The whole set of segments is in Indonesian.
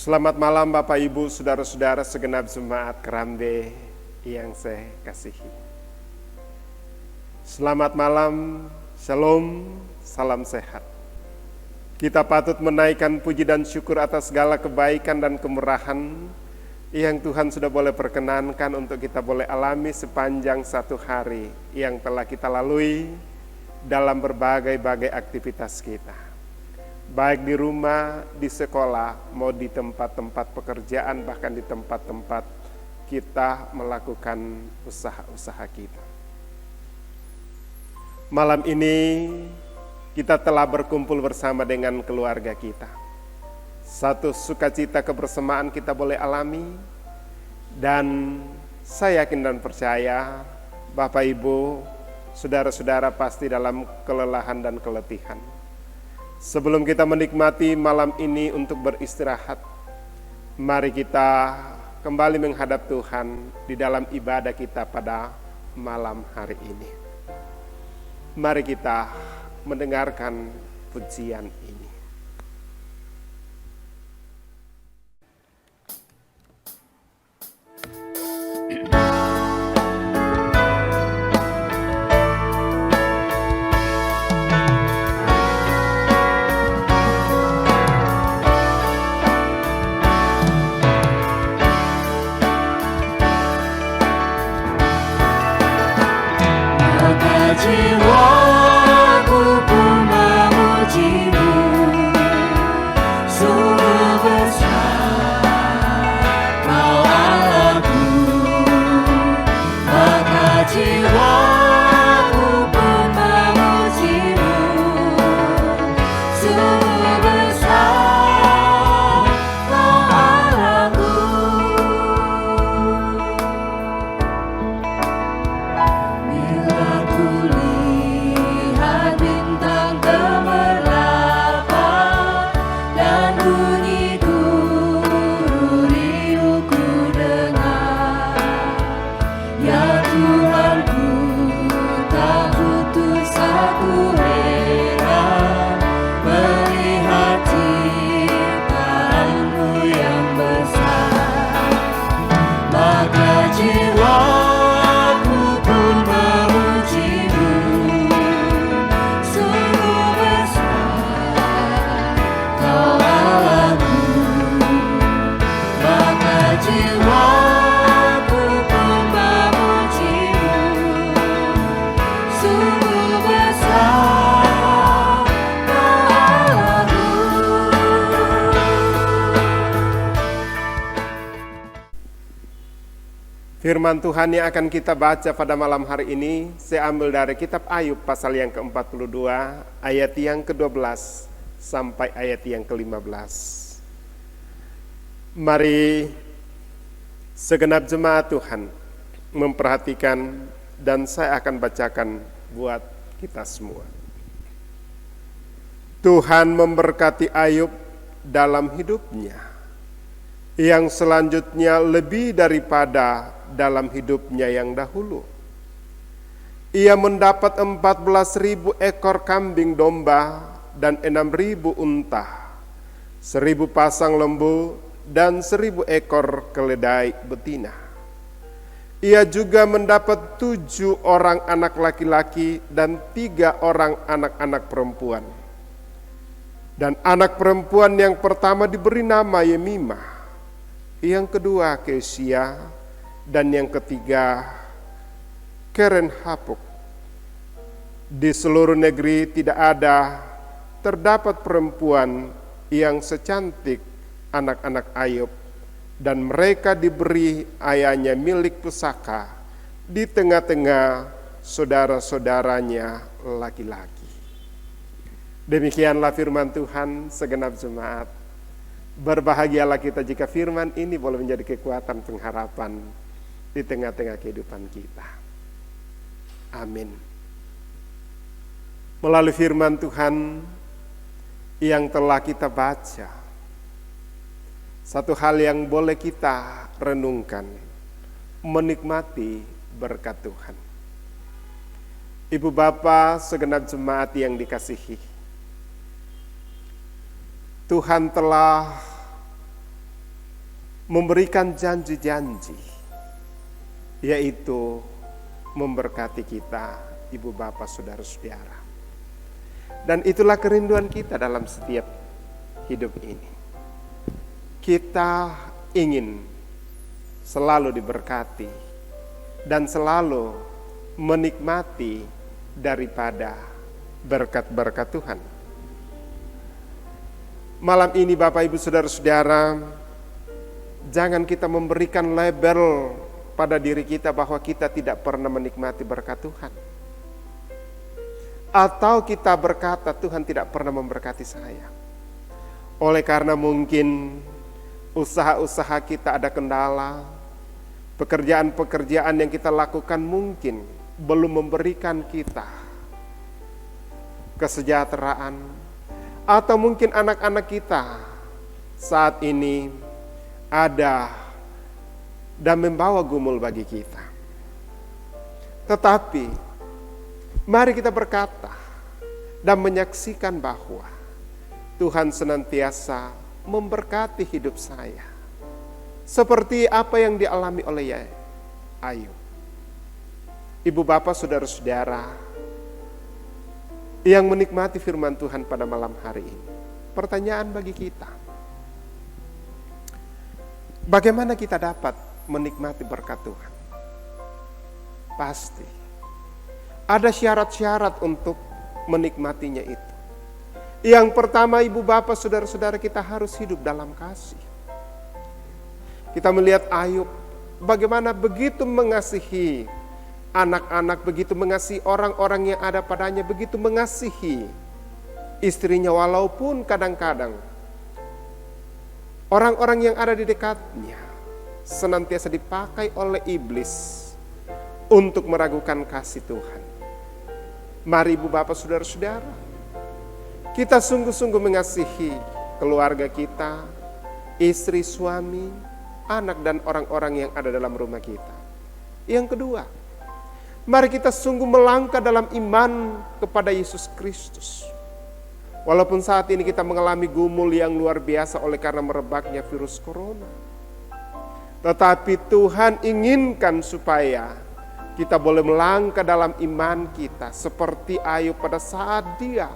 Selamat malam Bapak Ibu, saudara-saudara segenap jemaat Kerambe yang saya kasihi. Selamat malam, shalom, salam sehat. Kita patut menaikkan puji dan syukur atas segala kebaikan dan kemurahan yang Tuhan sudah boleh perkenankan untuk kita boleh alami sepanjang satu hari yang telah kita lalui dalam berbagai-bagai aktivitas kita. Baik di rumah, di sekolah, mau di tempat-tempat pekerjaan, bahkan di tempat-tempat kita melakukan usaha-usaha kita. Malam ini kita telah berkumpul bersama dengan keluarga kita. Satu sukacita kebersamaan kita boleh alami, dan saya yakin dan percaya Bapak Ibu, saudara-saudara pasti dalam kelelahan dan keletihan. Sebelum kita menikmati malam ini untuk beristirahat, mari kita kembali menghadap Tuhan di dalam ibadah kita pada malam hari ini. Mari kita mendengarkan pujian ini. Jiwaku pun memuji-Mu, sungguh besar Kau Allahku. Maka jiwaku pun memuji-Mu, sungguh besar Kau Allahku. Bila ku lihat bintang gemerlapan dan bunyi guru riuhku dengar, ya Tuhanku, tak putus aku heran melihat ciptaan-Mu yang besar. Maka jiwaku pun memuji-Mu, sungguh besar Kau Allahku. Maka jiwaku pun memuji-Mu, sungguh besar Kau Allahku. Firman Tuhan yang akan kita baca pada malam hari ini, saya ambil dari kitab Ayub pasal yang ke-42, ayat yang ke-12 sampai ayat yang ke-15. Mari segenap jemaat Tuhan memperhatikan, dan saya akan bacakan buat kita semua. Tuhan memberkati Ayub dalam hidupnya, yang selanjutnya lebih daripada dalam hidupnya yang dahulu. Ia mendapat 14.000 ekor kambing domba dan 6.000 unta, 1.000 pasang lembu dan 1.000 ekor keledai betina. Ia juga mendapat 7 orang anak laki-laki dan 3 orang anak-anak perempuan. Dan anak perempuan yang pertama diberi nama Yemimah, yang kedua Kesia, dan yang ketiga Keren-Hapuk. Di seluruh negeri tidak ada terdapat perempuan yang secantik anak-anak Ayub, dan mereka diberi ayahnya milik pusaka di tengah-tengah saudara-saudaranya laki-laki. Demikianlah firman Tuhan. Segenap jemaat, berbahagialah kita jika firman ini boleh menjadi kekuatan pengharapan di tengah-tengah kehidupan kita. Amin. Melalui firman Tuhan yang telah kita baca, satu hal yang boleh kita renungkan, menikmati berkat Tuhan. Ibu Bapa, segenap jemaat yang dikasihi, Tuhan telah memberikan janji-janji, yaitu memberkati kita, ibu bapak, saudara-saudara. Dan itulah kerinduan kita dalam setiap hidup ini. Kita ingin selalu diberkati dan selalu menikmati daripada berkat-berkat Tuhan. Malam ini Bapak Ibu Saudara-saudara, jangan kita memberikan label pada diri kita bahwa kita tidak pernah menikmati berkat Tuhan. Atau kita berkata Tuhan tidak pernah memberkati saya. Oleh karena mungkin usaha-usaha kita ada kendala, pekerjaan-pekerjaan yang kita lakukan mungkin belum memberikan kita kesejahteraan. Atau mungkin anak-anak kita saat ini ada dan membawa gumul bagi kita. Tetapi mari kita berkata dan menyaksikan bahwa Tuhan senantiasa memberkati hidup saya. Seperti apa yang dialami oleh Ayub. Ibu bapak, saudara-saudara yang menikmati firman Tuhan pada malam hari ini. Pertanyaan bagi kita. Bagaimana kita dapat menikmati berkat Tuhan? Pasti ada syarat-syarat untuk menikmatinya itu. Yang pertama, ibu bapak, saudara-saudara, kita harus hidup dalam kasih. Kita melihat Ayub bagaimana begitu mengasihi anak-anak, begitu mengasihi orang-orang yang ada padanya, begitu mengasihi istrinya, walaupun kadang-kadang orang-orang yang ada di dekatnya senantiasa dipakai oleh iblis untuk meragukan kasih Tuhan. Mari ibu bapak, saudara-saudara, kita sungguh-sungguh mengasihi keluarga kita, istri, suami, anak, dan orang-orang yang ada dalam rumah kita. Yang kedua, mari kita sungguh melangkah dalam iman kepada Yesus Kristus. Walaupun saat ini kita mengalami gumul yang luar biasa oleh karena merebaknya virus corona. Tetapi Tuhan inginkan supaya kita boleh melangkah dalam iman kita seperti Ayub pada saat dia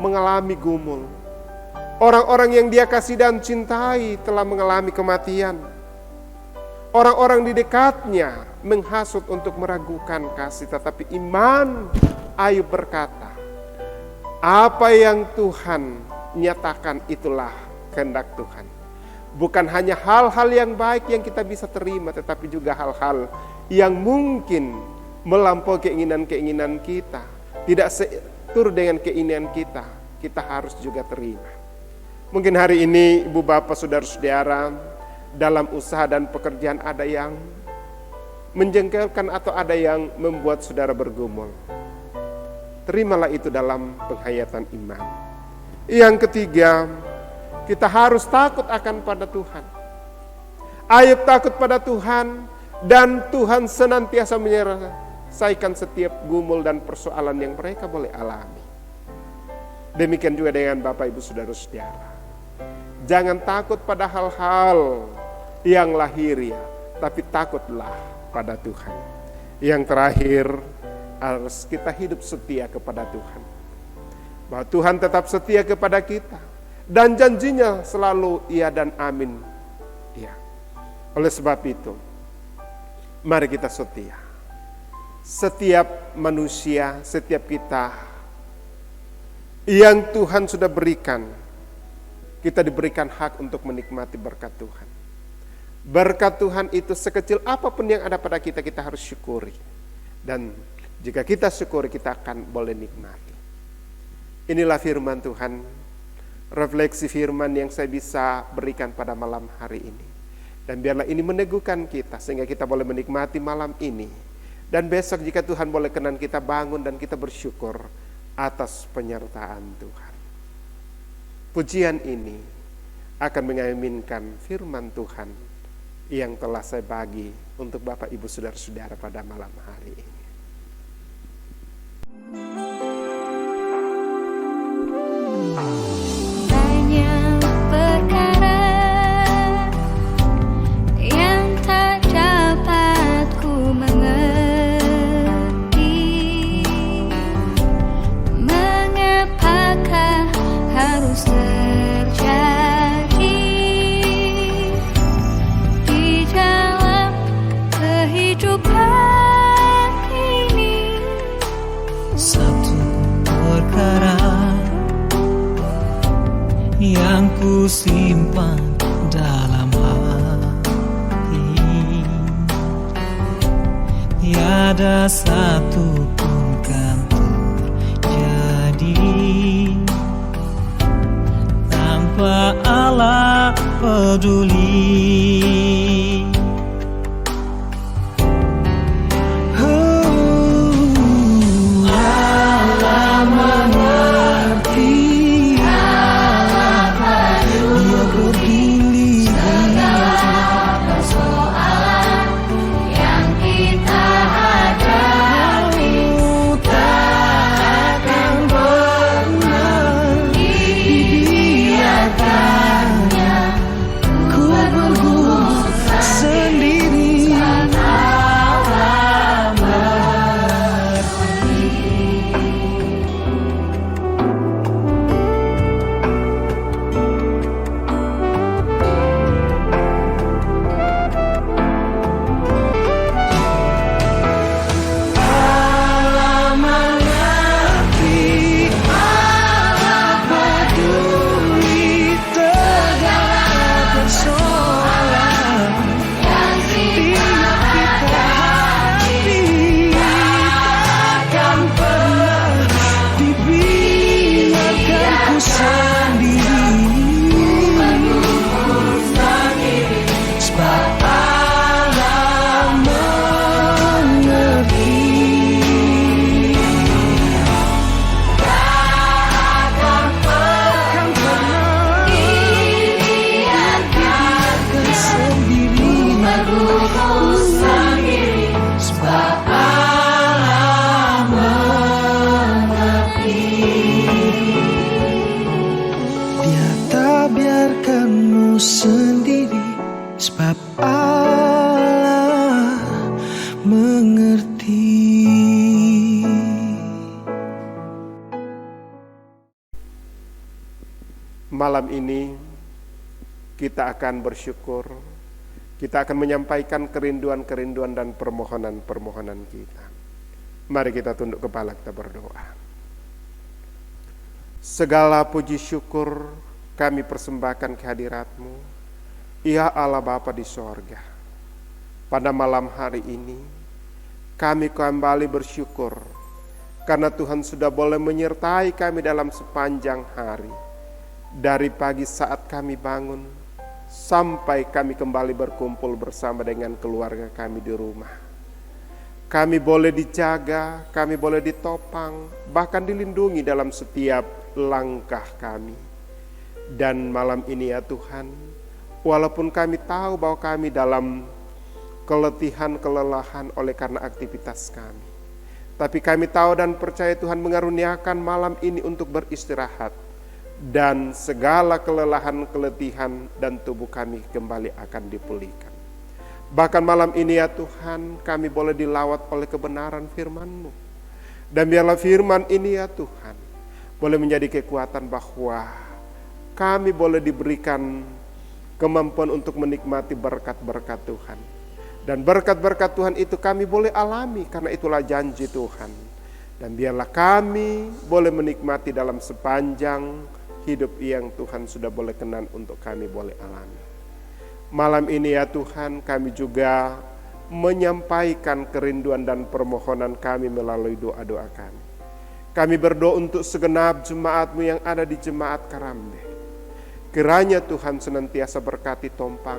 mengalami gumul. Orang-orang yang dia kasih dan cintai telah mengalami kematian. Orang-orang di dekatnya menghasut untuk meragukan kasih, tetapi iman Ayub berkata, apa yang Tuhan nyatakan itulah kehendak Tuhan. Bukan hanya hal-hal yang baik yang kita bisa terima, tetapi juga hal-hal yang mungkin melampaui keinginan-keinginan kita, tidak setur dengan keinginan kita, kita harus juga terima. Mungkin hari ini ibu bapak, saudara-saudara, dalam usaha dan pekerjaan ada yang menjengkelkan atau ada yang membuat saudara bergumul. Terimalah itu dalam penghayatan iman. Yang ketiga, kita harus takut akan pada Tuhan. Ayub takut pada Tuhan, dan Tuhan senantiasa menyelesaikan setiap gumul dan persoalan yang mereka boleh alami. Demikian juga dengan Bapak Ibu Saudara-saudara. Jangan takut pada hal-hal yang lahiriah, tapi takutlah pada Tuhan. Yang terakhir, harus kita hidup setia kepada Tuhan. Bahwa Tuhan tetap setia kepada kita, dan janjinya selalu iya dan amin. Ya. Oleh sebab itu, mari kita setia. Setiap manusia, setiap kita yang Tuhan sudah berikan, kita diberikan hak untuk menikmati berkat Tuhan. Berkat Tuhan itu sekecil apapun yang ada pada kita, kita harus syukuri. Dan jika kita syukuri, kita akan boleh nikmati. Inilah firman Tuhan, refleksi firman yang saya bisa berikan pada malam hari ini. Dan biarlah ini meneguhkan kita, sehingga kita boleh menikmati malam ini. Dan besok jika Tuhan boleh kenan, kita bangun dan kita bersyukur atas penyertaan Tuhan. Pujian ini akan mengaminkan firman Tuhan yang telah saya bagi untuk Bapak Ibu Saudara-saudara pada malam hari ini. Banyak perkara satu perkara yang ku simpan dalam hati, tiada satu pun kan terjadi tanpa Allah peduli. Allah mengerti, Dia peduli segala persoalan yang kita hadapi, tak akan pernah dibiarkannya ku bergumul sendiri. Allah mengerti, Allah peduli segala persoalan yang kita hadapi, takkan pernah dibiarkan ku sendiri. Sebab Allah mengerti. Takkan pernah dibiarkan sendiri. Sebab Allah mengerti. Dia tak biarkanmu sendiri. Sebab Allah mengerti. Malam ini kita akan bersyukur, kita akan menyampaikan kerinduan-kerinduan dan permohonan-permohonan kita. Mari kita tunduk kepala, kita berdoa. Segala puji syukur kami persembahkan kehadirat-Mu, ya Allah Bapa di sorga. Pada malam hari ini kami kembali bersyukur karena Tuhan sudah boleh menyertai kami dalam sepanjang hari. Dari pagi saat kami bangun sampai kami kembali berkumpul bersama dengan keluarga kami di rumah. Kami boleh dijaga, kami boleh ditopang, bahkan dilindungi dalam setiap langkah kami. Dan malam ini ya Tuhan, walaupun kami tahu bahwa kami dalam keletihan, kelelahan oleh karena aktivitas kami, tapi kami tahu dan percaya Tuhan mengaruniakan malam ini untuk beristirahat, dan segala kelelahan, keletihan dan tubuh kami kembali akan dipulihkan. Bahkan malam ini ya Tuhan, kami boleh dilawat oleh kebenaran firman-Mu. Dan biarlah firman ini ya Tuhan boleh menjadi kekuatan bahwa kami boleh diberikan kemampuan untuk menikmati berkat-berkat Tuhan. Dan berkat-berkat Tuhan itu kami boleh alami karena itulah janji Tuhan. Dan biarlah kami boleh menikmati dalam sepanjang hidup yang Tuhan sudah boleh kenan untuk kami boleh alami. Malam ini ya Tuhan, kami juga menyampaikan kerinduan dan permohonan kami melalui doa-doa kami. Kami berdoa untuk segenap jemaat-Mu yang ada di Jemaat Karambe. Kiranya Tuhan senantiasa berkati tompang,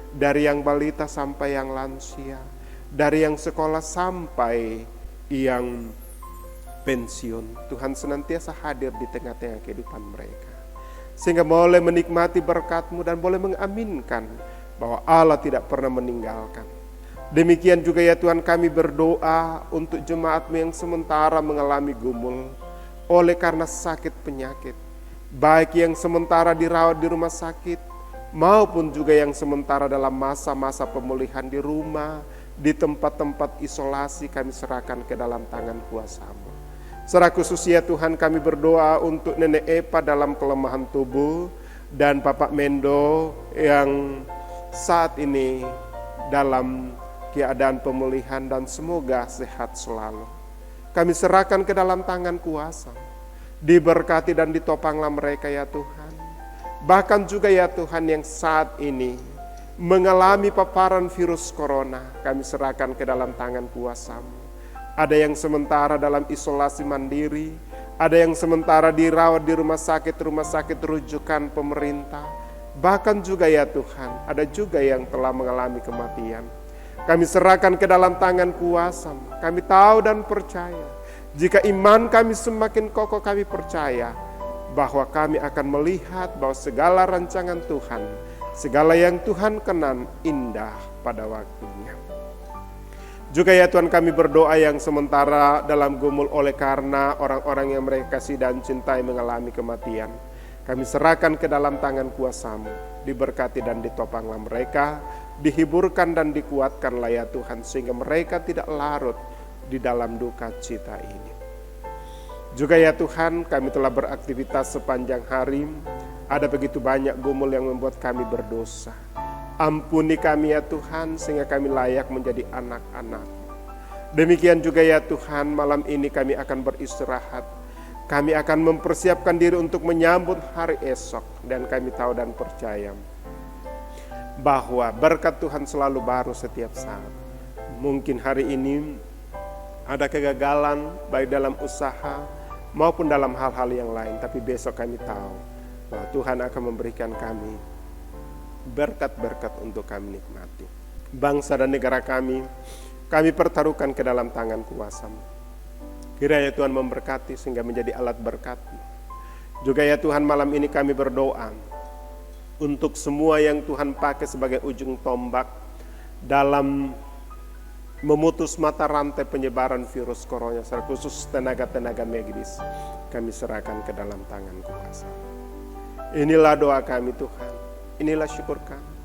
dari yang balita sampai yang lansia, dari yang sekolah sampai yang pensiun. Tuhan senantiasa hadir di tengah-tengah kehidupan mereka, sehingga boleh menikmati berkat-Mu dan boleh mengaminkan bahwa Allah tidak pernah meninggalkan. Demikian juga ya Tuhan, kami berdoa untuk jemaat-Mu yang sementara mengalami gumul oleh karena sakit penyakit, baik yang sementara dirawat di rumah sakit maupun juga yang sementara dalam masa-masa pemulihan di rumah, di tempat-tempat isolasi. Kami serahkan ke dalam tangan kuasa-Mu. Secara khusus ya Tuhan, kami berdoa untuk Nenek Epa dalam kelemahan tubuh dan Bapak Mendo yang saat ini dalam keadaan pemulihan, dan semoga sehat selalu. kami serahkan ke dalam tangan kuasa. Diberkati dan ditopanglah mereka ya Tuhan. Bahkan juga ya Tuhan yang saat ini mengalami paparan virus corona, kami serahkan ke dalam tangan kuasa-Mu. Ada yang sementara dalam isolasi mandiri, ada yang sementara dirawat di rumah sakit rujukan pemerintah. Bahkan juga ya Tuhan, ada juga yang telah mengalami kematian. Kami serahkan ke dalam tangan kuasa-Mu. Kami tahu dan percaya, jika iman kami semakin kokoh, kami percaya bahwa kami akan melihat bahwa segala rancangan Tuhan, segala yang Tuhan kenan indah pada waktunya. Juga ya Tuhan, kami berdoa yang sementara dalam gumul oleh karena orang-orang yang mereka kasih dan cintai mengalami kematian. Kami serahkan ke dalam tangan kuasa-Mu. Diberkati dan ditopanglah mereka, dihiburkan dan dikuatkanlah ya Tuhan, sehingga mereka tidak larut di dalam duka cita ini. Juga ya Tuhan, kami telah beraktivitas sepanjang hari, ada begitu banyak gumul yang membuat kami berdosa. Ampuni kami ya Tuhan, sehingga kami layak menjadi anak-anak. Demikian juga ya Tuhan, malam ini kami akan beristirahat. Kami akan mempersiapkan diri untuk menyambut hari esok. Dan kami tahu dan percaya bahwa berkat Tuhan selalu baru setiap saat. Mungkin hari ini ada kegagalan baik dalam usaha maupun dalam hal-hal yang lain. Tapi besok kami tahu bahwa Tuhan akan memberikan kami berkat-berkat untuk kami nikmati. Bangsa dan negara kami pertaruhkan ke dalam tangan kuasa-Mu. Kiranya Tuhan memberkati sehingga menjadi alat berkat-Mu. Juga ya Tuhan, malam ini kami berdoa untuk semua yang Tuhan pakai sebagai ujung tombak dalam memutus mata rantai penyebaran virus corona, secara khusus tenaga-tenaga medis, kami serahkan ke dalam tangan kuasa. Inilah doa kami Tuhan. Inilah syukur kami.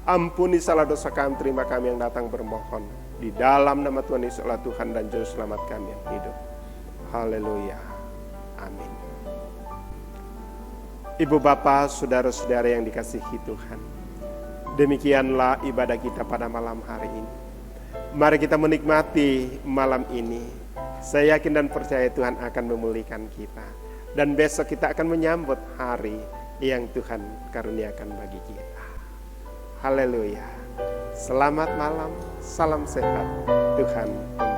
Ampuni salah dosa kami, terima kami yang datang bermohon. Di dalam nama Tuhan Yesus Allah Tuhan dan Juru Selamat kami yang hidup. Haleluya. Amin. Ibu Bapa, saudara-saudara yang dikasihi Tuhan. Demikianlah ibadah kita pada malam hari ini. Mari kita menikmati malam ini. Saya yakin dan percaya Tuhan akan memulihkan kita. Dan besok kita akan menyambut hari yang Tuhan karuniakan bagi kita. Haleluya. Selamat malam, salam sehat, Tuhan memberkati.